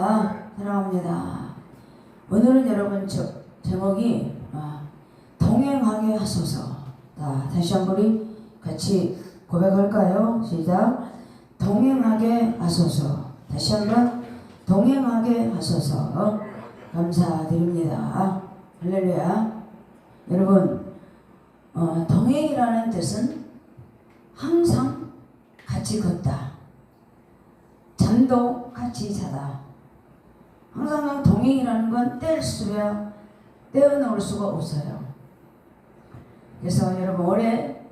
사랑합니다. 오늘은 여러분 제목이 동행하게 하소서. 다시 한번 우리 같이 고백할까요? 시작. 동행하게 하소서. 다시 한번 동행하게 하소서. 감사드립니다. 할렐루야. 여러분, 동행이라는 뜻은 항상 같이 걷다. 잠도 같이 자다. 항상 동행이라는 건 뗄수야 떼어놓을 수가 없어요. 그래서 여러분, 올해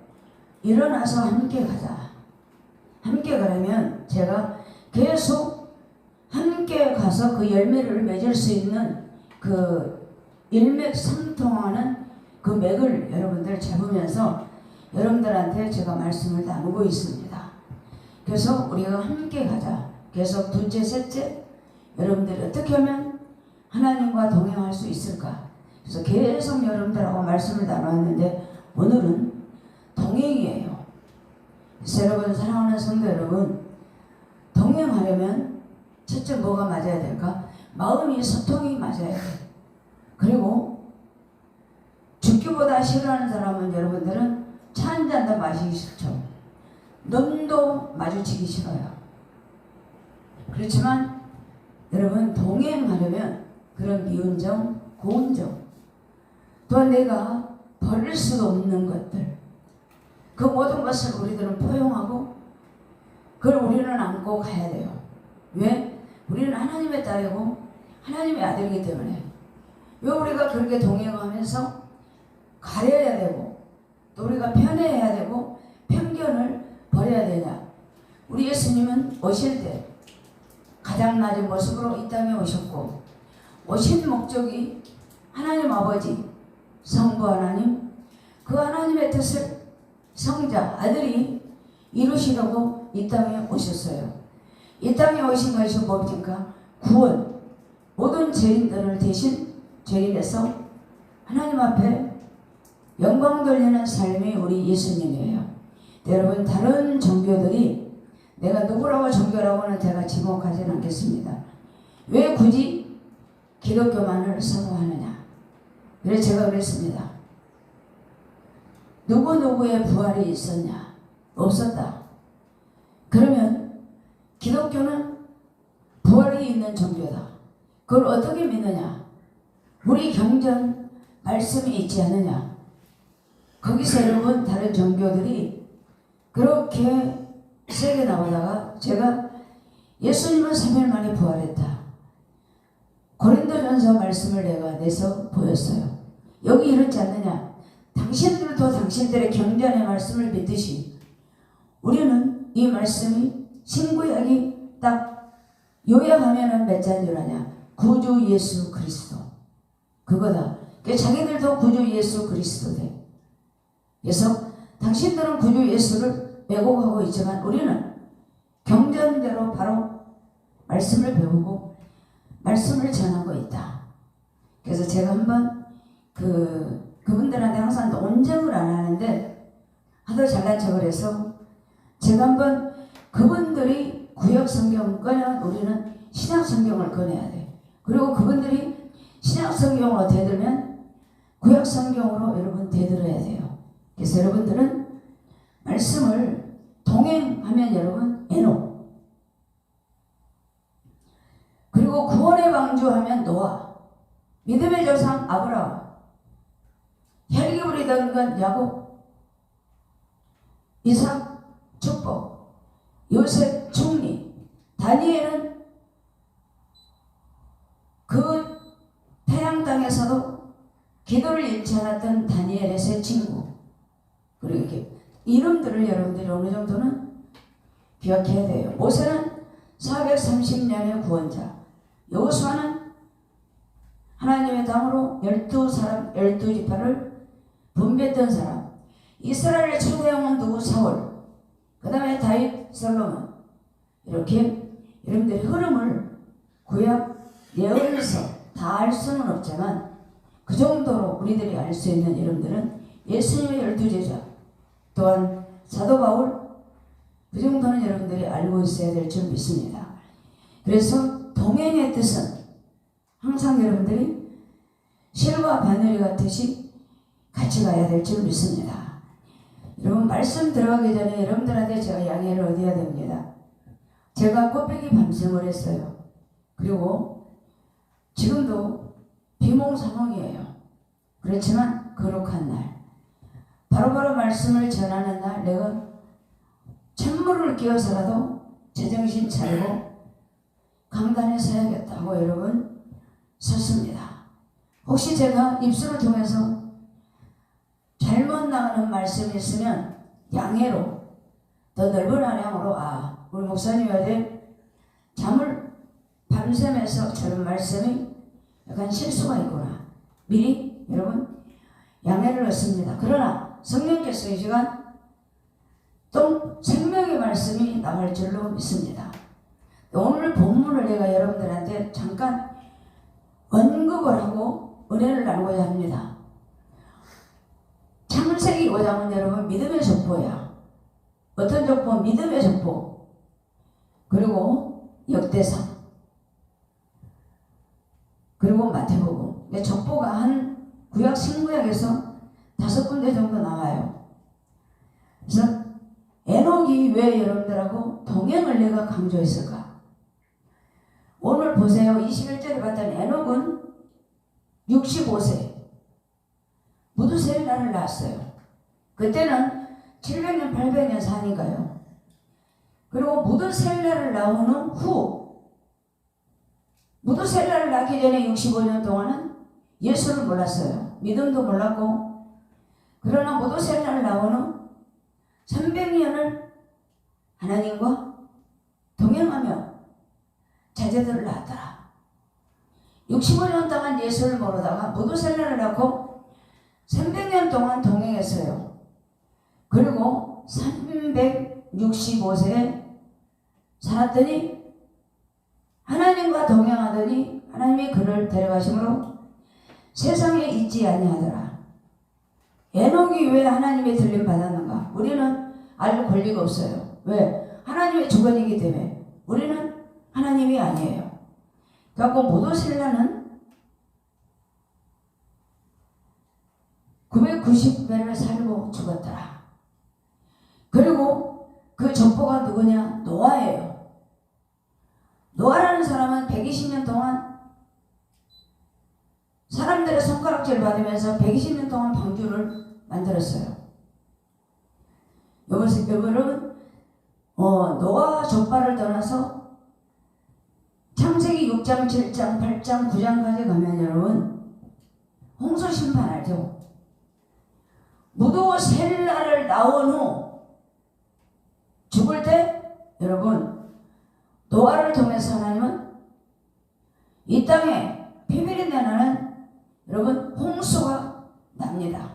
일어나서 함께 가자. 함께 가려면 제가 계속 함께 가서 그 열매를 맺을 수 있는 그 일맥상통하는 그 맥을 여러분들 잡으면서 여러분들한테 제가 말씀을 나누고 있습니다. 그래서 우리가 함께 가자. 그래서 둘째, 셋째, 여러분들이 어떻게 하면 하나님과 동행할 수 있을까? 그래서 계속 여러분들하고 말씀을 나눴는데 오늘은 동행이에요. 그래서 여러분, 사랑하는 성도 여러분, 동행하려면 첫째 뭐가 맞아야 될까? 마음이 소통이 맞아야 돼. 그리고 죽기보다 싫어하는 사람은 여러분들은 차 한 잔도 마시기 싫죠. 눈도 마주치기 싫어요. 그렇지만 여러분, 동행하려면 그런 미운 점, 고운 점, 또한 내가 버릴 수도 없는 것들, 그 모든 것을 우리들은 포용하고 그걸 우리는 안고 가야 돼요. 왜? 우리는 하나님의 딸이고 하나님의 아들이기 때문에. 왜 우리가 그렇게 동행하면서 가려야 되고 또 우리가 편애해야 되고 편견을 버려야 되냐? 우리 예수님은 오실 때 가장 낮은 모습으로 이 땅에 오셨고, 오신 목적이 하나님 아버지, 성부 하나님, 그 하나님의 뜻을 성자, 아들이 이루시려고 이 땅에 오셨어요. 이 땅에 오신 것이 뭡니까? 구원. 모든 죄인들을 대신 죄인에서 하나님 앞에 영광 돌리는 삶이 우리 예수님이에요. 여러분, 다른 종교들이, 내가 누구라고 종교라고는 제가 지목하지는 않겠습니다. 왜 굳이 기독교만을 선호하느냐? 그래서 제가 그랬습니다. 누구누구의 부활이 있었냐? 없었다. 그러면 기독교는 부활이 있는 종교다. 그걸 어떻게 믿느냐? 우리 경전 말씀이 있지 않느냐? 거기서 여러분, 다른 종교들이 그렇게 세게 나오다가 제가 예수님은 3일 만에 부활했다. 고린도전서 말씀을 내가 내서 보였어요. 여기 이렇지 않느냐? 당신들도 당신들의 경전의 말씀을 믿듯이 우리는 이 말씀이 신구약이 딱 요약하면은 몇 자인 줄 아냐? 구주 예수 그리스도. 그거다. 그러니까 자기들도 구주 예수 그리스도래. 그래서 당신들은 구주 예수를 왜곡하고 있지만 우리는 경전대로 바로 말씀을 배우고 말씀을 전하고 있다. 그래서 제가 한번 그분들한테 항상 논쟁을 안 하는데 하도 잘난 척을 해서 제가 한번 그분들이 구약 성경을 꺼내면 우리는 신약 성경을 꺼내야 돼. 그리고 그분들이 신약 성경을 어떻게 들면 구약 성경으로 여러분 되들어야 돼요. 그래서 여러분들은 말씀을 동행하면 여러분 에녹, 그리고 구원의 방주하면 노아, 믿음의 조상 아브라함, 혈기 부리던 건 야곱, 이삭 축복, 요셉 총리, 다니엘은 그 태양 땅에서도 기도를 잃지 않았던 다니엘의 세 친구, 그리고 이렇게 이름들을 여러분들이 어느 정도는 기억해야 돼요. 모세는 430년의 구원자, 여호수아는 하나님의 땅으로 12지파를 분배했던 사람, 이스라엘의 초대왕은 누구? 사울, 그 다음에 다윗, 솔로몬. 이렇게 여러분들의 흐름을 구약 예언에서 다 알 수는 없지만 그 정도로 우리들이 알 수 있는 여러분들은 예수님의 12제자, 또한 사도 바울, 그 정도는 여러분들이 알고 있어야 될 줄 믿습니다. 그래서 동행의 뜻은 항상 여러분들이 실과 바늘이 같듯이 같이 가야 될 줄 믿습니다. 여러분 말씀 들어가기 전에 여러분들한테 제가 양해를 얻어야 됩니다. 제가 꽃배기 밤샘을 했어요. 그리고 지금도 비몽사몽이에요. 그렇지만 거룩한 날, 바로바로 말씀을 전하는 날, 내가 찬물을 끼어서라도 제정신 차리고 강단에 서야겠다고 여러분 섰습니다. 혹시 제가 입술을 통해서 잘못 나가는 말씀이 있으면 양해로, 더 넓은 안양으로, 우리 목사님한테 잠을 밤샘에서 저런 말씀이 약간 실수가 있구나, 미리 여러분 양해를 얻습니다. 그러나 성령께서 이 시간 또 생명의 말씀이 나갈 줄로 믿습니다. 오늘 본문을 내가 여러분들한테 잠깐 언급을 하고 은혜를 나누고자 합니다. 창세기 5장은 여러분 믿음의 족보야. 어떤 족보? 믿음의 족보. 그리고 역대상, 그리고 마태복음. 족보가 한 구약 신구약에서 5군데 정도 나와요. 그래서 에녹이 왜 여러분들하고 동행을 내가 강조했을까? 오늘 보세요. 21절에 봤더니 에녹은 65세 무두셀라를 낳았어요. 그때는 700년 800년 사니까요. 그리고 무두셀라를 낳은 후 무두셀라를 낳기 전에 65년 동안은 예수를 몰랐어요. 믿음도 몰랐고. 그러나 무두셀라를 낳은 후 300년을 하나님과 동행하며 자제들을 낳았더라. 65년 동안 예수를 모르다가 무두셀라를 낳고 300년 동안 동행했어요. 그리고 365세에 살았더니 하나님과 동행하더니 하나님이 그를 데려가심으로 세상에 있지 아니하더라. 에녹이 왜 하나님의 들림 받았는가? 우리는 알 권리가 없어요. 왜? 하나님의 주권이기 때문에. 우리는 하나님이 아니에요. 그래서 무두셀라는 990배를 살고 죽었더라. 그리고 그 족보가 누구냐? 노아예요. 노아라는 사람은 120년 동안 사람들의 손가락질 받으면서 120년 동안 방주를 만들었어요. 여러분, 노아 족발을 떠나서 창세기 6장, 7장, 8장, 9장까지 가면 여러분 홍수 심판 알죠? 무두셀라를 낳은 후 죽을 때 여러분 노아를 통해서 하나님은 이 땅에 피비린내 나는 여러분 홍수가 납니다.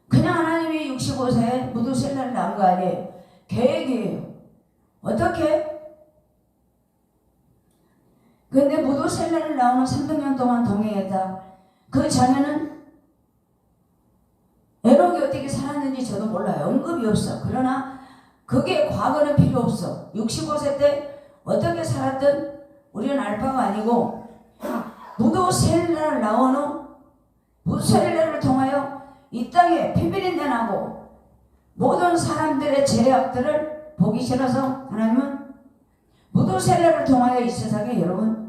그냥 하나님이 65세에 무두셀라를 낳은 거 아니에요. 계획이에요. 어떻게? 근데 무두셀라를 낳은 후 300년 동안 동행했다. 그 전에는 에녹이 어떻게 살았는지 저도 몰라요. 언급이 없어. 그러나 그게 과거는 필요 없어. 65세 때 어떻게 살았든 우리는 알 바가 아니고 무두셀라를 낳은 후 무두셀라를 통하여 이 땅에 피비린내 나고 모든 사람들의 죄악들을 보기 싫어서 하나님은 무두셀라를 통하여 이 세상에 여러분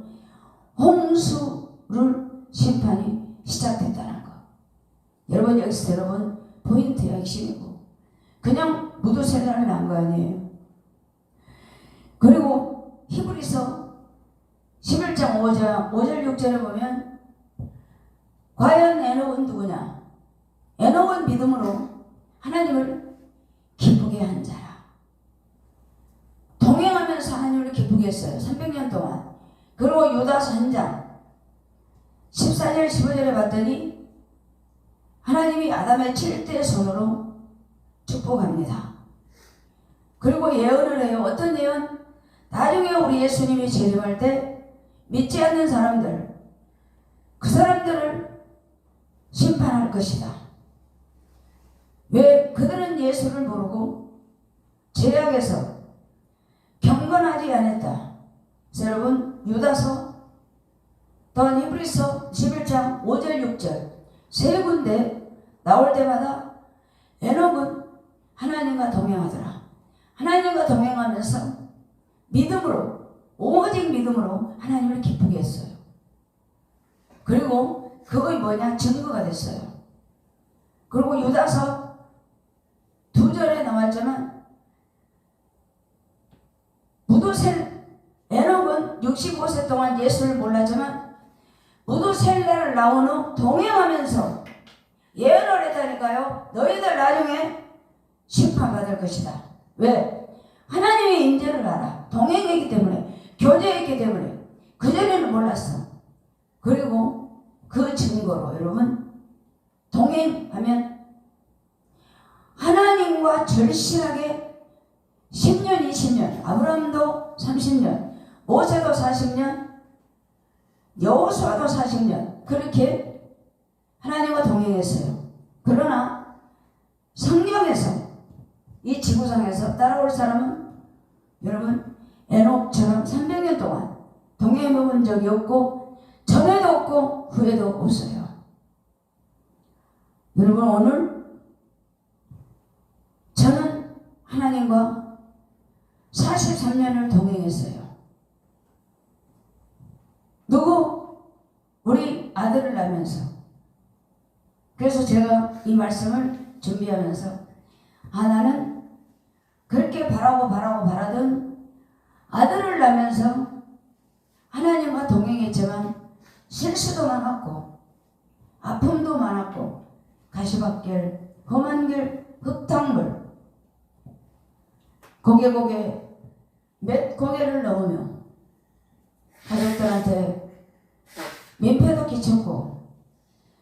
홍수를 심판이 시작됐다는 거. 여러분 여기서 여러분 포인트야, 핵심이고. 그냥 무두셀라를 낳은 거 아니에요. 그리고 히브리서 11장 5절 6절에 보면 과연 에녹은 누구냐? 에녹은 믿음으로 하나님을 기쁘게 한 자라. 동행하면서 하나님을 기쁘게 했어요. 300년 동안. 그리고 유다서 1장 14절 15절에 봤더니 하나님이 아담의 7대 손으로 축복합니다. 그리고 예언을 해요. 어떤 예언? 나중에 우리 예수님이 재림할 때 믿지 않는 사람들, 그 사람들을 심판할 것이다. 왜? 그들은 예수를 모르고 죄악에서 경건하지 않았다. 그래서 여러분 유다서, 또한 히브리서 11장 5절 6절 세 군데 나올 때마다 에녹은 하나님과 동행하더라. 하나님과 동행하면서 믿음으로, 오직 믿음으로 하나님을 기쁘게 했어요. 그리고 그것이 뭐냐? 증거가 됐어요. 그리고 유다서 2절에 나왔지만 에녹은 65세 동안 예수를 몰랐지만 무두셀라를 나온 후 동행하면서 예언을 했다니까요. 너희들 나중에 심판받을 것이다. 왜? 하나님의 인재를 알아. 동행했기 때문에, 교제했기 때문에. 그전에는 몰랐어. 그리고 그 증거로 여러분, 동행하면 하나님과 절실하게 10년, 20년, 아브라함도 30년, 모세도 40년, 여호수아도 40년 그렇게 하나님과 동행했어요. 그러나 성경에서, 이 지구상에서 따라올 사람은 여러분 에녹처럼 300년 동안 동행해본 적이 없고 전에도 없고 후에도 없어요. 여러분, 오늘 저는 하나님과 43년을 동행했어요. 누구? 우리 아들을 낳으면서. 그래서 제가 이 말씀을 준비하면서 나는 그렇게 바라던 아들을 낳으면서 하나님과 동행했지만 실수도 많았고 아픔도 많았고 가시밭길, 험한 길, 흙탕물, 고개 몇 고개를 넘으며 가족들한테 민폐도 끼쳤고,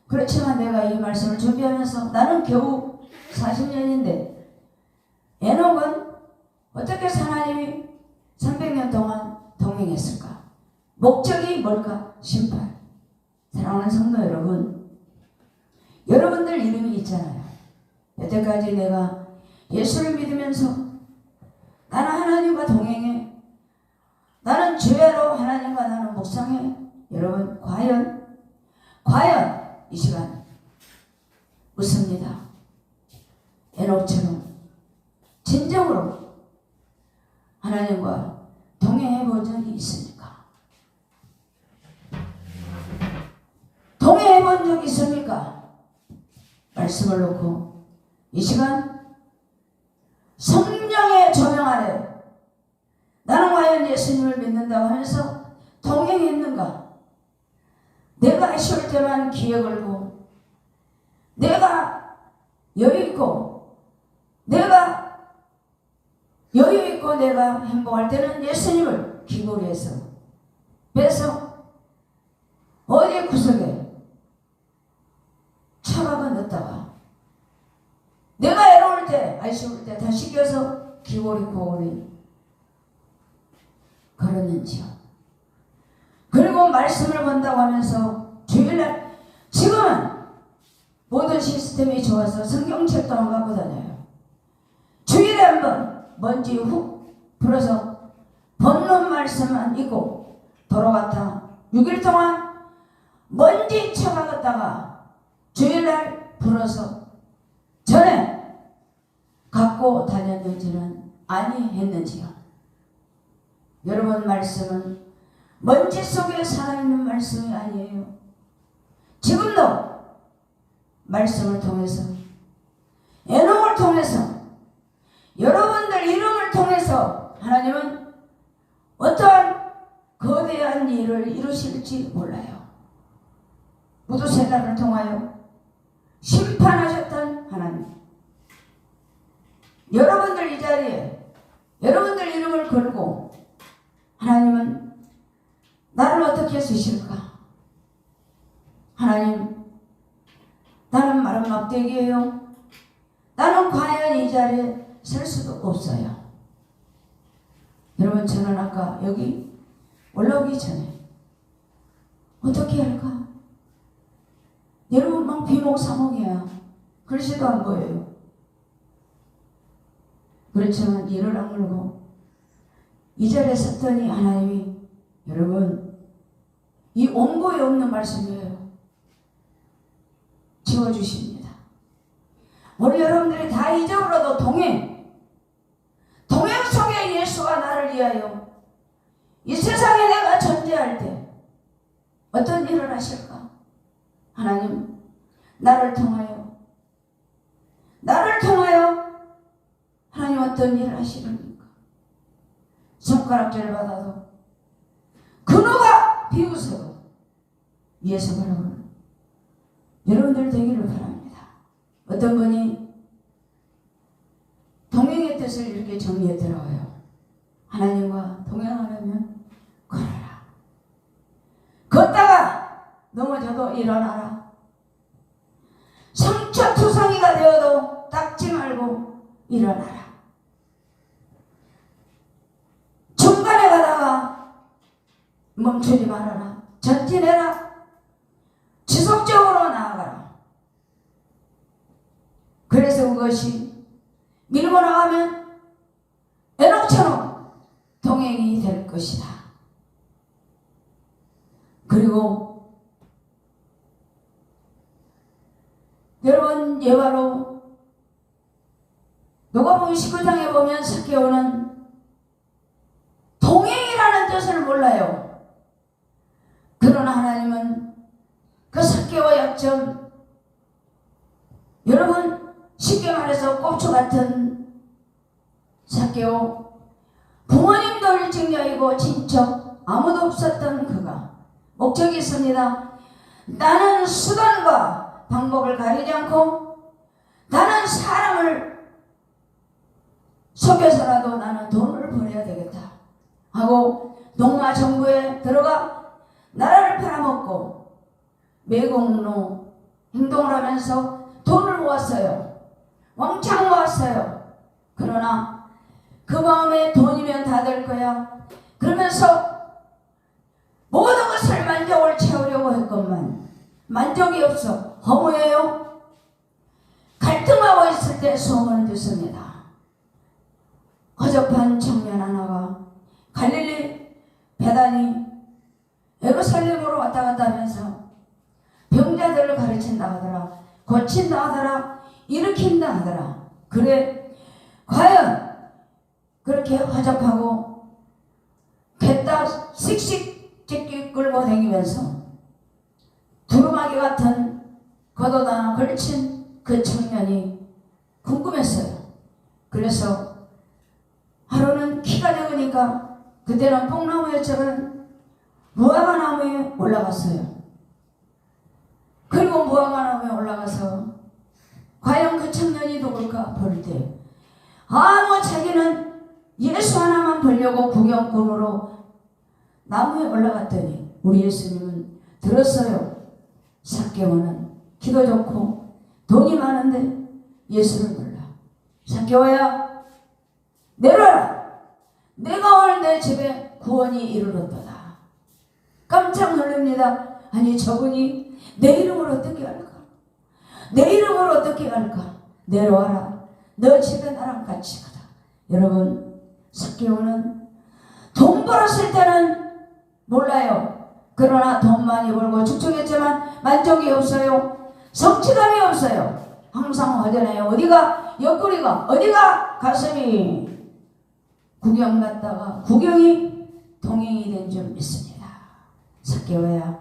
그렇지만 내가 이 말씀을 준비하면서 나는 겨우 40년인데 에녹은 어떻게 하나님이 300년 동안 동행했을까? 목적이 뭘까? 심판. 사랑하는 성도 여러분, 여러분들 이름이 있잖아요. 여태까지 내가 예수를 믿으면서 나는 하나님과 동행해, 나는 주야로 하나님과 나는 묵상해. 여러분, 과연 이 시간 묻습니다. 에녹처럼 진정으로 하나님과 동행해 본 적이 있습니까? 동행해 본 적이 있습니까? 말씀을 놓고 이 시간 성령의 조명 아래 나는 과연 예수님을 믿는다고 하면서 동행했는가? 내가 아쉬울 때만 귀에 걸고, 내가 여유있고 내가 행복할 때는 예수님을 귀걸이해서 빼서 어디 구석에 처박아 넣었다가 내가 외로울 때, 아쉬울 때 다시 껴서 귀걸이 고걸이 걸었는지요. 그리고 말씀을 본다고 하면서 주일날, 지금은 모든 시스템이 좋아서 성경책도 안 갖고 다녀요. 주일에 한번 먼지 훅 불어서 본론 말씀만 읽고 돌아갔다 6일 동안 먼지 쳐박았다가 주일날 불어서 전에 갖고 다녔는지는 아니했는지요. 여러분, 말씀은 먼지 속에 살아있는 말씀이 아니에요. 지금도 말씀을 통해서, 에녹을 통해서, 여러분들 이름을 통해서 하나님은 어떠한 거대한 일을 이루실지 몰라요. 무두셀라를 통하여 심판하셨던 하나님, 여러분들 이 자리에 여러분들 이름을 걸고 하나님은 나를 어떻게 쓰실까? 하나님, 나는 마른 막대기예요. 나는 과연 이 자리에 설 수도 없어요. 여러분, 저는 아까 여기 올라오기 전에 어떻게 할까? 여러분, 막 비몽사몽이야. 글씨도 안 보여요. 그렇지만 이를 악물고 이 자리에 섰더니 하나님이 여러분, 이 원고에 없는 말씀이에요. 지워주십니다. 오늘 여러분들이 다 잊어버려도 동행 속에 예수가 나를 위하여 이 세상에 내가 존재할 때 어떤 일을 하실까? 하나님, 나를 통하여 하나님 어떤 일을 하시렵니까? 손가락질 받아도 그 누가 비웃어도 예수 바라보는 여러분들 되기를 바랍니다. 어떤 분이 동행의 뜻을 이렇게 정리했더라고요. 하나님과 동행하려면 걸어라. 걷다가 넘어져도 일어나라. 상처투성이가 되어도 닦지 말고 일어나라. 중간에 가다가 멈추지 말아라. 전진해라. 지속적으로 나아가라. 그래서 그것이 밀고 나가면 에녹처럼 동행이 될 것이다. 그리고 여러분, 예화로 누가복음 19장에 보면 삭개오는 동행이라는 뜻을 몰라요. 그러나 하나님은 그 삭개오의 약점, 여러분 쉽게 말해서 꼽초 같은 삭개오, 부모님도 일찍녀이고 친척 아무도 없었던 그가 목적이 있습니다. 나는 수단과 방법을 가리지 않고 나는 사람을 속여서라도 나는 돈을 벌어야 되겠다 하고 농마 정부에 들어가 나라를 팔아먹고 매국노 행동을 하면서 돈을 모았어요. 왕창 모았어요. 그러나 그 마음에 돈이면 다 될 거야 그러면서 모든 것을 만족을 채우려고 했건만 만족이 없어 허무해요. 갈등하고 있을 때 소문을 듣습니다. 허접한 청년 하나가 갈릴리 베다니 예루살렘으로 왔다 갔다 하면서 병자들을 가르친다 하더라. 고친다 하더라. 일으킨다 하더라. 그래, 과연 그렇게 허접하고 겠다 씩씩 찢기 끌고 다니면서 두루마기 같은 겉옷 하나 걸친 그 청년이 궁금했어요. 그래서 하루는 키가 적으니까 그때는 뽕나무였지만 무화과 나무에 올라갔어요. 그리고 무화과 나무에 올라가서 과연 그 청년이 누굴까 볼 때 자기는 예수 하나만 보려고 구경꾼으로 나무에 올라갔더니 우리 예수님은 들었어요. 삭개오는 키도 좋고 돈이 많은데 예수를 몰라. 삭개오야, 내려라. 내가 오늘 내 집에 구원이 이르렀도다. 깜짝 놀랍니다. 아니, 저분이 내 이름을 어떻게 할까? 내 이름을 어떻게 할까? 내려와라. 너 집에 나랑 같이 가자. 여러분, 삭개오는 돈 벌었을 때는 몰라요. 그러나 돈 많이 벌고 축축했지만 만족이 없어요. 성취감이 없어요. 항상 허전해요. 어디가 옆구리가, 어디가 가슴이. 구경 갔다가 구경이 동행이 된 줄 믿습니다. 삭개오야,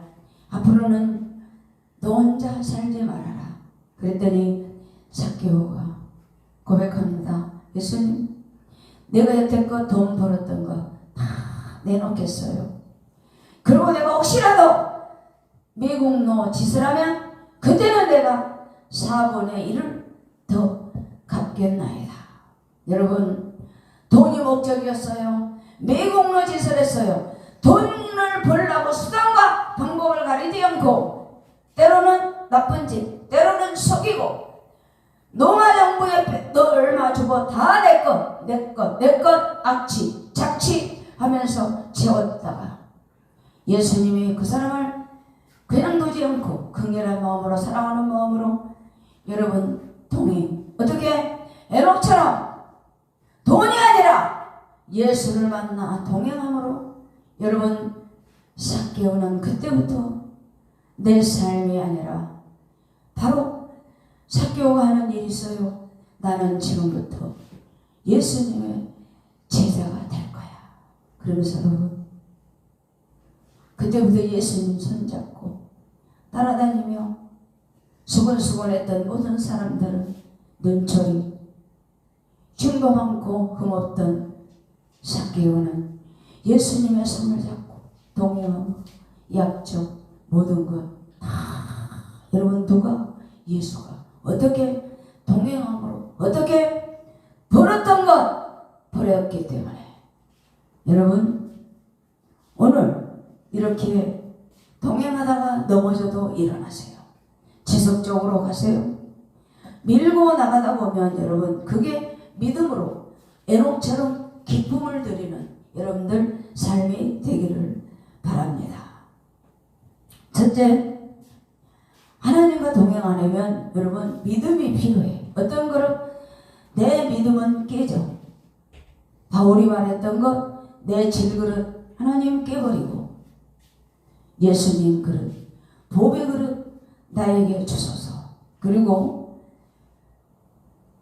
앞으로는 너 혼자 살지 말아라. 그랬더니 삭개오가 고백합니다. 예수님, 내가 여태껏 돈 벌었던 거 다 내놓겠어요. 그리고 내가 혹시라도 매국노 짓을 하면 그때는 내가 4분의 1을 더 갚겠나이다. 여러분, 돈이 목적이었어요. 매국노 짓을 했어요. 돈을 벌려고 수단과 방법을 가리지 않고 때로는 나쁜 짓, 때로는 속이고 노마 정부에 너 얼마 주고 다 내 것 악취 착취 하면서 채웠다가 예수님이 그 사람을 그냥 두지 않고 긍휼한 마음으로 사랑하는 마음으로 여러분 동행, 어떻게 에녹처럼 돈이 아니라 예수를 만나 동행함으로 여러분 삭개오는 그때부터 내 삶이 아니라 바로 삭개오가 하는 일이 있어요. 나는 지금부터 예수님의 제자가 될 거야. 그러면서 여러분 그때부터 예수님 손잡고 따라다니며 수건수건했던 모든 사람들은 눈초리 흉도 많고 흠없던 삭개오는 예수님의 손을 잡고 동행하고 약속 모든 것 다 여러분 누가 예수가 어떻게 동행함으로 어떻게 버렸던 것 버렸기 때문에 여러분 오늘 이렇게 동행하다가 넘어져도 일어나세요. 지속적으로 가세요. 밀고 나가다 보면 여러분 그게 믿음으로 에녹처럼 기쁨을 드리는 여러분들 삶이 되기를 바랍니다. 첫째, 하나님과 동행하려면 여러분 믿음이 필요해. 어떤 거로 내 믿음은 깨져. 바울이 말했던 것, 내 질그릇 하나님 깨버리고 예수님 그릇, 보배 그릇 나에게 주소서. 그리고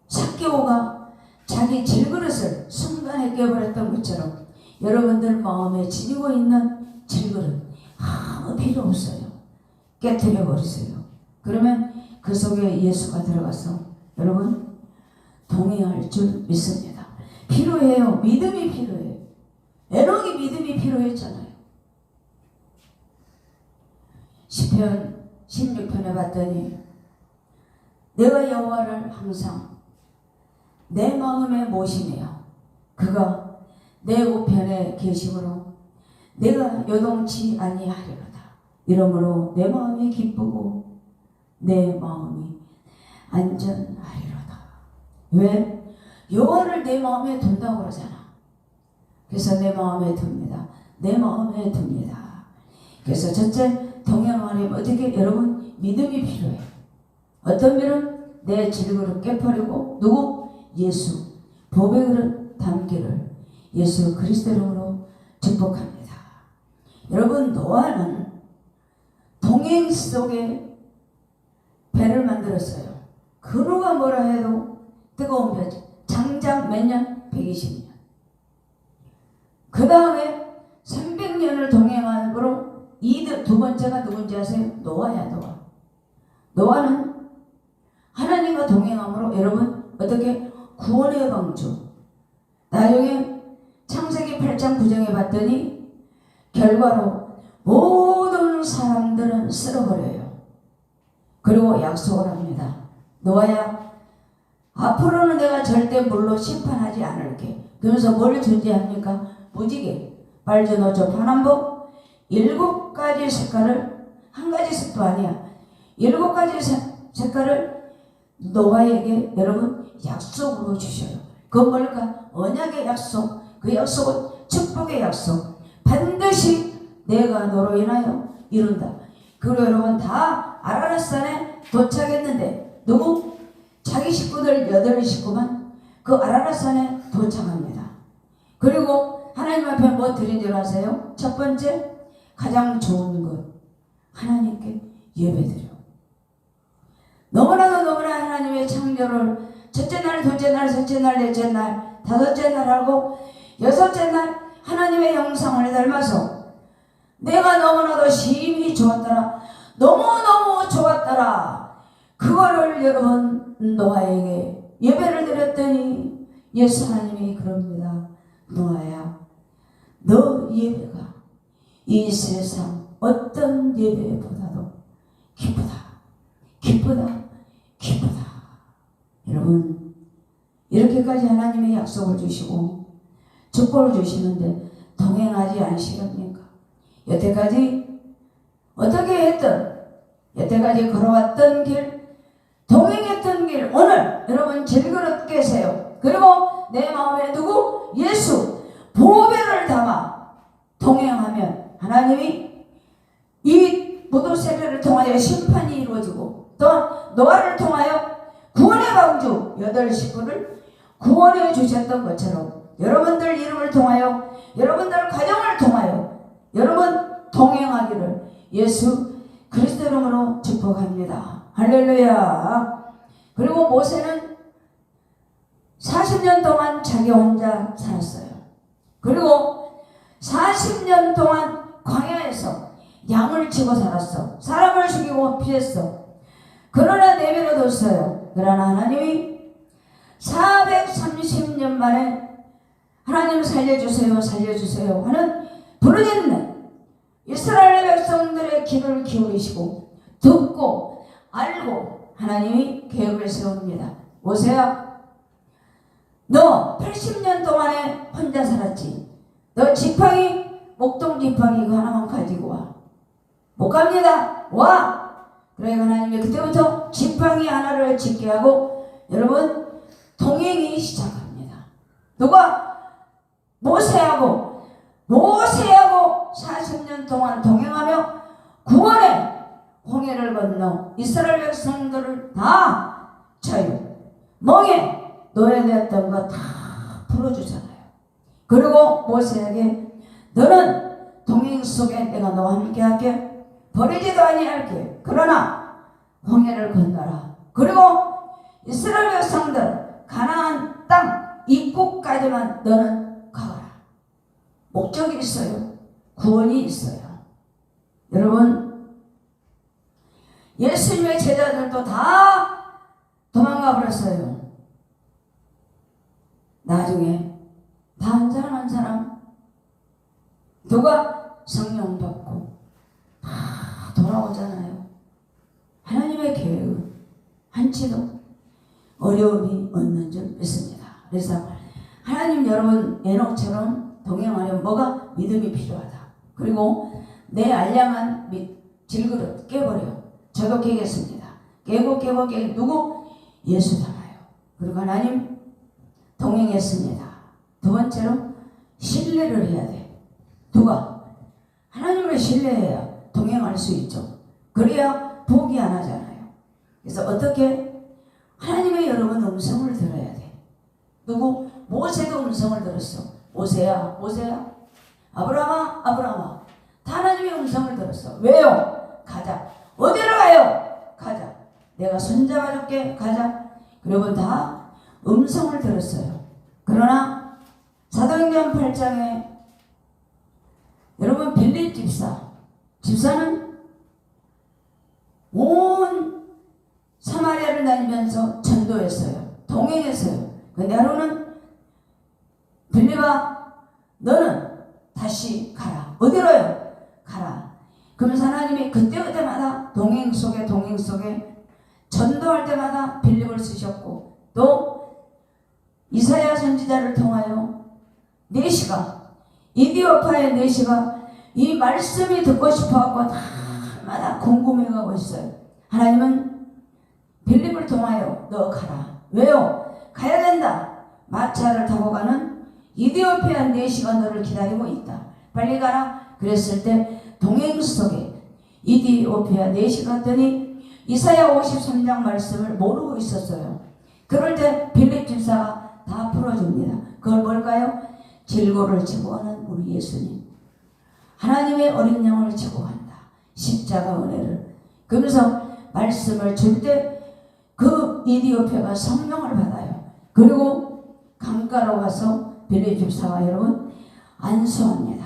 삭개오가 자기 질그릇을 순간에 깨버렸던 것처럼 여러분들 마음에 지니고 있는 질그릇 아무 필요 없어요. 깨트려 버리세요. 그러면 그 속에 예수가 들어가서 여러분 동행할 줄 믿습니다. 필요해요. 믿음이 필요해요. 에녹이 믿음이 필요했잖아요. 시편 16편에 봤더니 내가 여호와를 항상 내 마음에 모시며 그가 내 우편에 계심으로 내가 요동치 아니하리로다. 이러므로 내 마음이 기쁘고 내 마음이 안전하리로다. 왜? 여호와를 내 마음에 둔다고 그러잖아. 그래서 내 마음에 둡니다. 내 마음에 둡니다. 그래서 첫째 동행하려면 어떻게 여러분 믿음이 필요해요. 어떤 믿음? 내 질그릇 깨버리고 누구? 예수 보배 그릇 담기를 예수 그리스도 이름으로 축복합니다. 여러분 노아는 동행 속에 배를 만들었어요. 그누가 뭐라 해도 뜨거운 배 장장 몇 년? 120년. 그 다음에 300년을 동행하는 거로 두 번째가 누군지 아세요? 노아야. 노아는 하나님과 동행함으로 여러분 어떻게 구원의 방주. 나중에 창세기 8장 9장에 봤더니 결과로 모든 사람들은 쓸어버려요. 그리고 약속을 합니다. 노아야 앞으로는 내가 절대 물로 심판하지 않을게. 그러면서 뭘 존재합니까? 무지개, 발전호조, 파남보 7가지 색깔을 한 가지 색도 아니야. 7가지 색깔을 노아에게 여러분 약속으로 주셔요. 그건 뭘까? 언약의 약속. 그 약속은 축복의 약속. 반드시 내가 너로 인하여 이룬다. 그리고 여러분 다 아라랏산에 도착했는데 누구? 자기 식구들 8식구만 그 아라랏산에 도착합니다. 그리고 하나님 앞에 뭐 드린 줄 아세요? 첫 번째 가장 좋은 것 하나님께 예배드려. 너무나도 하나님의 창조를 첫째 날, 둘째 날, 셋째 날, 넷째 날, 다섯째 날 하고 여섯째 날 하나님의 형상을 닮아서 내가 너무나도 심히 좋았더라. 너무너무 좋았더라. 그거를 여러분 노아에게 예배를 드렸더니 예수 하나님이 그럽니다. 노아야, 너 예배가 이 세상 어떤 예배보다도 기쁘다. 여러분 이렇게까지 하나님의 약속을 주시고 축복을 주시는데 동행하지 않으시렵니까? 여태까지 어떻게 했던 여태까지 걸어왔던 길 동행했던 길 오늘 여러분 질그릇 깨세요. 그리고 내 마음에 두고 예수 보배를 담아 동행하면 하나님이 이 모도세례를 통하여 심판이 이루어지고 또 노아를 통하여 구원의 방주 8식구를 구원해 주셨던 것처럼 여러분들 이름을 통하여 여러분들 가정을 통하여 여러분 동행하기를 예수 그리스도 이름으로 축복합니다. 할렐루야. 그리고 모세는 40년 동안 자기 혼자 살았어요. 그리고 40년 동안 광야에서 양을 치고 살았어. 사람을 죽이고 피했어. 그러나 내버려뒀어요. 그러나 하나님이 430년 만에 하나님 살려주세요 살려주세요 하는 부르짖는 이스라엘 백성들의 귀를 기울이시고 듣고 알고 하나님이 계획을 세웁니다. 모세야, 너 80년 동안에 혼자 살았지. 너 지팡이, 목동 지팡이 이거 하나만 가지고 와. 못 갑니다. 와. 그러니까 하나님이 그때부터 지팡이 하나를 짓게 하고 여러분 동행이 시작합니다. 누가? 모세하고 40년 동안 동행하며 구원의 홍해를 건너 이스라엘 백성들을 다 자유, 멍에 노예되었던 거 다 풀어주잖아요. 그리고 모세에게 너는 동행 속에 내가 너와 함께 할게. 버리지도 아니할게. 그러나 홍해를 건너라. 그리고 이스라엘 백성들 가나안 땅 입구까지만 너는 가거라. 목적이 있어요. 구원이 있어요. 여러분, 예수님의 제자들도 다 도망가 버렸어요. 나중에 다 한 사람 한 사람 누가 성령 받고 다 돌아오잖아요. 하나님의 계획은 한치도 어려움이 없는 줄 믿습니다. 그래서 하나님 여러분 에녹처럼 동행하려면 뭐가? 믿음이 필요하다. 그리고 내 알량한 질그릇 깨버려. 저도 깨겠습니다. 깨고 누구? 예수 닮아요. 그리고 하나님 동행했습니다. 두 번째로 신뢰를 해야 돼. 누가? 하나님을 신뢰해야 동행할 수 있죠. 그래야 포기 안 하잖아요. 그래서 어떻게? 하나님의 여러분 음성을 들어야 돼. 누구? 모세도 음성을 들었어. 모세야 아브라함아 다 하나님의 음성을 들었어. 왜요? 가자. 어디로 가요? 가자. 내가 손잡아줄게. 가자. 여러분 다 음성을 들었어요. 그러나 사도행전 8장에 여러분 빌립 집사는 온 사마리아를 다니면서 전도했어요. 동행했어요. 근데 하루는 빌립아 너는 다시 가라. 어디로요? 가라. 그러면서 하나님이 그때마다 동행 속에 전도할 때마다 빌립을 쓰셨고 또 이사야 선지자를 통하여 내시가 이디오파의 내시가 이 말씀이 듣고 싶어갖고 다마다 궁금해가고 있어요. 하나님은 빌립을 통하여 너 가라. 왜요? 가야 된다. 마차를 타고 가는 이디오피아 내시가 너를 기다리고 있다. 빨리 가라. 그랬을 때 동행 속에 이디오피아 내시 갔더니 이사야 53장 말씀을 모르고 있었어요. 그럴 때 빌립 집사가 다 풀어줍니다. 그걸 뭘까요? 질고를 지고 가는 우리 예수님. 하나님의 어린 양을 지고 간다. 십자가 은혜를. 그러면서 말씀을 줄 때 그 이디오피아가 성령을 받아요. 그리고 강가로 가서 빌립 집사와 여러분 안수합니다.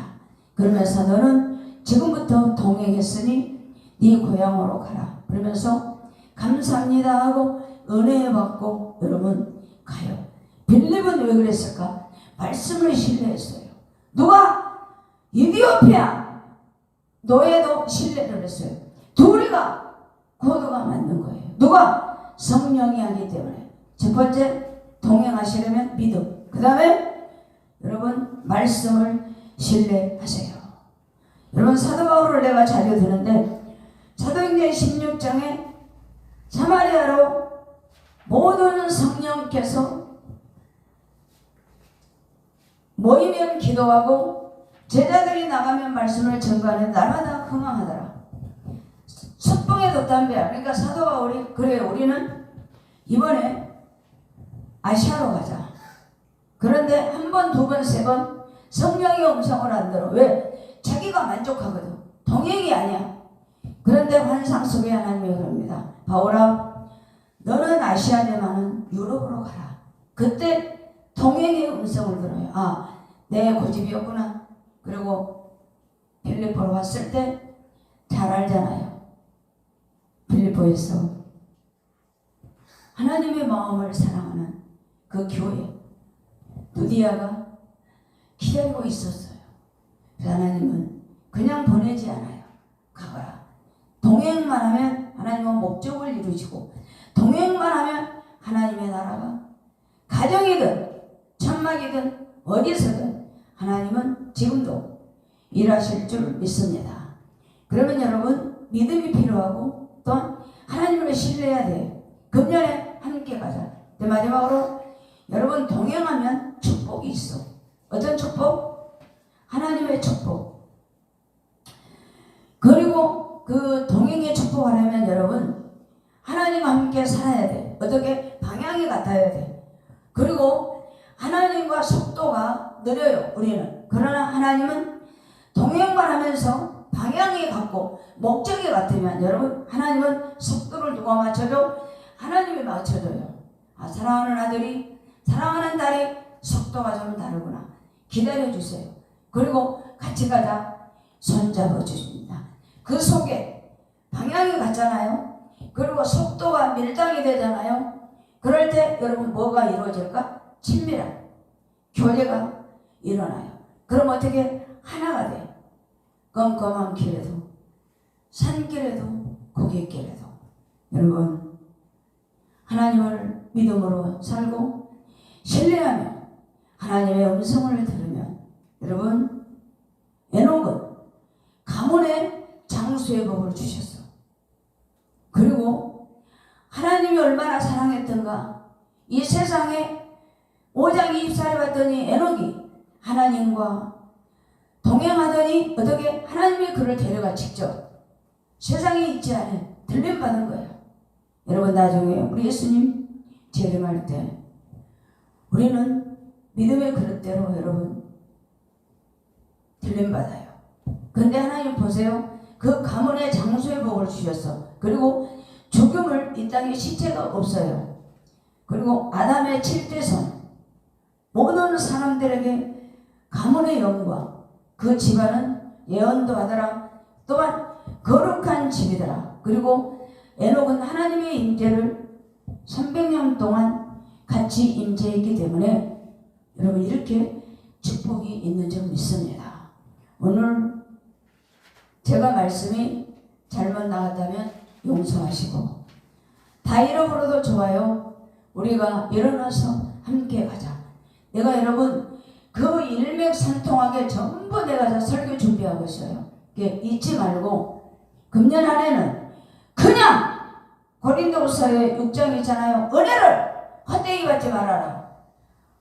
그러면서 너는 지금부터 동행했으니 네 고향으로 가라. 그러면서 감사합니다 하고 은혜 받고 여러분 가요. 빌립은 왜 그랬을까? 말씀을 신뢰했어요. 누가? 이디오피아 노예도 신뢰를 했어요. 둘이가 코드가 맞는 거예요. 누가? 성령이 하기 때문에. 첫 번째 동행하시려면 믿음. 그 다음에 여러분 말씀을 신뢰하세요. 여러분 사도 바울을 내가 자주 드는데 사도행전 16장에 사마리아로 모든 성령께서 모이면 기도하고 제자들이 나가면 말씀을 전가하는 날마다 흥황하더라. 석봉에 돛담배야. 그러니까 사도 바울이 그래 우리는 이번에 아시아로 가자. 그런데 한 번, 두 번, 세 번 성령의 음성을 안 들어. 왜? 자기가 만족하거든. 동행이 아니야. 그런데 환상 속에 하나님이 그럽니다. 바울아, 너는 아시아 대만은 유럽으로 가라. 그때 동행의 음성을 들어요. 아, 내 고집이었구나. 그리고 빌립보로 왔을 때 잘 알잖아요. 빌립보에서 하나님의 마음을 사랑하는 그 교회 누디아가 기다리고 있었어요. 그래서 하나님은 그냥 보내지 않아요. 가거라. 동행만 하면 하나님은 목적을 이루시고, 동행만 하면 하나님의 나라가 가정이든 천막이든 어디서든 하나님은 지금도 일하실 줄 믿습니다. 그러면 여러분, 믿음이 필요하고 또한 하나님을 신뢰해야 돼요. 금년에 함께 가자. 마지막으로 여러분, 동행하면 축복이 있어. 어떤 축복? 하나님의 축복. 그리고 그 동행의 축복하려면 여러분, 하나님과 함께 살아야 돼. 어떻게? 방향이 같아야 돼. 그리고 하나님과 속도가 느려요, 우리는. 그러나 하나님은 동행만 하면서 방향이 같고 목적이 같으면 여러분, 하나님은 속도를 누가 맞춰줘? 하나님이 맞춰줘요. 아, 사랑하는 아들이, 사랑하는 딸이 속도가 좀 다르구나. 기다려주세요. 그리고 같이 가자. 손잡아 주십니다. 그 속에 방향이 같잖아요. 그리고 속도가 밀당이 되잖아요. 그럴 때 여러분 뭐가 이루어질까? 친밀한 교제가 일어나요. 그럼 어떻게? 하나가 돼. 껌껌한 길에도, 산길에도, 고갯길에도. 여러분, 하나님을 믿음으로 살고 신뢰하며 하나님의 음성을 들으면, 여러분, 에녹은 가문의 장수의 복을 주셨어. 그리고 하나님이 얼마나 사랑했던가. 이 세상에 5장 24를 봤더니 에녹이 하나님과 동행하더니 어떻게? 하나님이 그를 데려가 직접 세상에 있지 않은 들림받은 거예요. 여러분, 나중에 우리 예수님 재림할 때 우리는 믿음의 그릇대로 여러분 들림받아요. 근데 하나님 보세요. 그 가문의 장수의 복을 주셨어. 그리고 죽음을, 이 땅에 시체가 없어요. 그리고 아담의 7대손 모든 사람들에게 가문의 영광, 그 집안은 예언도 하더라. 또한 거룩한 집이더라. 그리고 에녹은 하나님의 임재를 300년 동안 같이 임재했기 때문에 여러분, 이렇게 축복이 있는 줄 믿습니다. 오늘 제가 말씀이 잘못 나갔다면 용서하시고, 다 잃어버려도 좋아요. 우리가 일어나서 함께 가자. 내가 여러분 그 일맥상통하게 전부 내가 다 설교 준비하고 있어요. 잊지 말고 금년 안에는 그냥 고린도후서의 6장 있잖아요. 은혜를 헛되이 받지 말아라.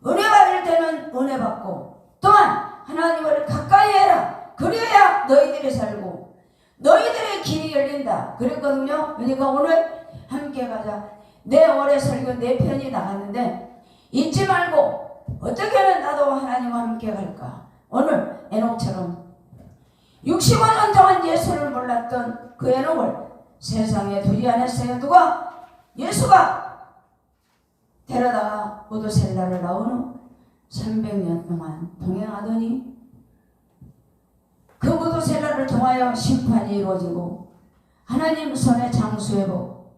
은혜 받을 때는 은혜 받고, 또한 하나님을 가까이 해라. 그래야 너희들이 살고 너희들의 길이 열린다. 그랬거든요. 그러니까 오늘 함께 가자. 내 올해 설교 4편이 나갔는데 잊지 말고, 어떻게 하면 나도 하나님과 함께 갈까? 오늘 에녹처럼 65년 동안 예수를 몰랐던 그 에녹을 세상에 두지 않았어요. 누가? 예수가 데려다가 우두셀라를 나온 후 300년 동안 동행하더니 그 우두셀라를 통하여 심판이 이루어지고 하나님 손에 장수의 복,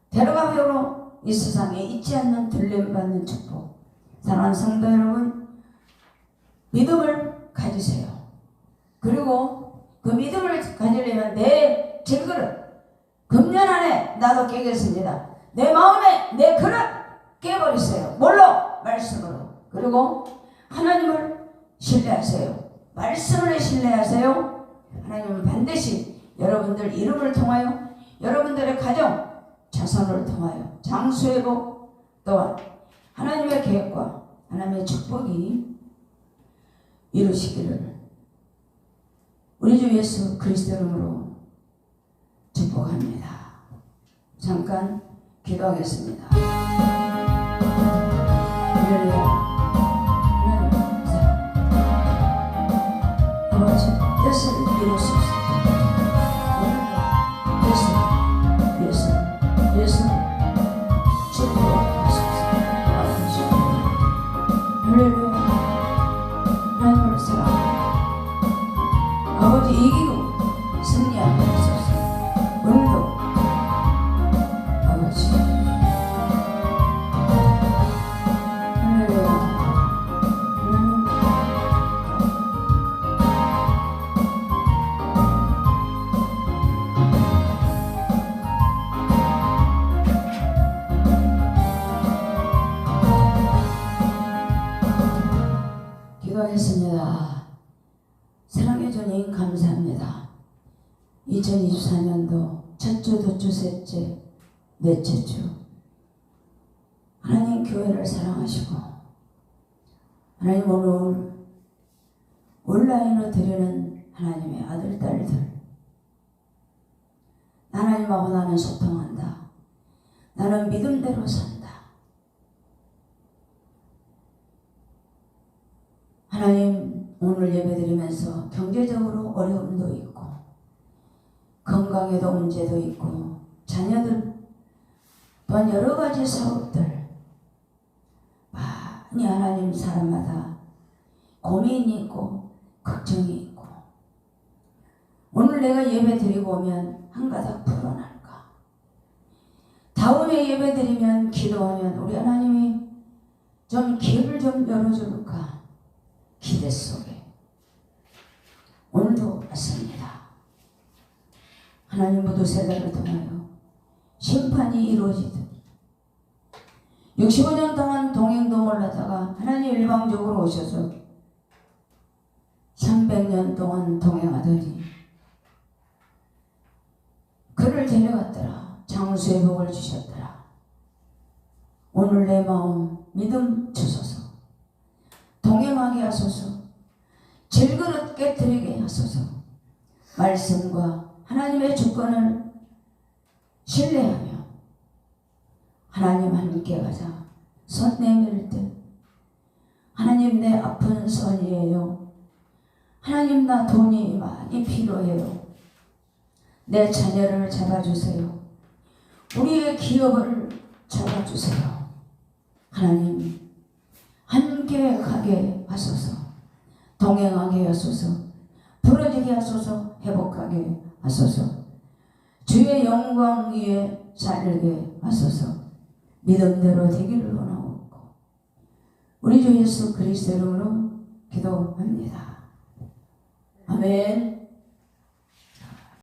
데려가므로 이 세상에 잊지 않는 들림받는 축복. 사랑하는 성도 여러분, 믿음을 가지세요. 그리고 그 믿음을 가지려면 내 질그릇, 금년 안에 나도 깨겠습니다. 내 마음에 내 그릇 깨버리세요. 뭘로? 말씀으로. 그리고 하나님을 신뢰하세요. 말씀을 신뢰하세요. 하나님은 반드시 여러분들 이름을 통하여, 여러분들의 가정, 자손을 통하여 장수의 복, 또한 하나님의 계획과 하나님의 축복이 이루시기를 우리 주 예수 그리스도 이름으로 축복합니다. 잠깐 기도하겠습니다. 할렐루야. 하나님, 아버지 뜻을 이루소서. 2024년도 첫 주, 두 주, 셋째, 넷째 주 하나님 교회를 사랑하시고 하나님 오늘 온라인으로 드리는 하나님의 아들, 딸들 하나님하고 나는 소통한다. 나는 믿음대로 산다. 하나님 오늘 예배드리면서 경제적으로 어려움도 있고 건강에도 문제도 있고 자녀들 또한 여러 가지 사업들 많이 하나님 사람마다 고민이 있고 걱정이 있고 오늘 내가 예배 드리고 오면 한가닥 풀어날까? 다음에 예배 드리면 기도하면 우리 하나님이 좀 길을 좀 열어줄까? 기대 속에 오늘도 왔습니다. 하나님 모두 세대를 통하여 심판이 이루어지듯 65년 동안 동행도 몰랐다가 하나님 일방적으로 오셔서 300년 동안 동행하더니 그를 데려갔더라. 장수의 복을 주셨더라. 오늘 내 마음 믿음 주소서. 동행하게 하소서. 질그릇 깨뜨리게 하소서. 말씀과 하나님의 주권을 신뢰하며 하나님 함께 가자. 손 내밀 때 하나님 내 아픈 손이에요. 하나님 나 돈이 많이 필요해요. 내 자녀를 잡아주세요. 우리의 기업을 잡아주세요. 하나님 함께 가게 하소서. 동행하게 하소서. 부러지게 하소서. 회복하게 하소서. 주의 영광 위에 살게 하소서. 믿음대로 되기를 원하옵고 우리 주 예수 그리스도 이름으로 기도합니다. 아멘.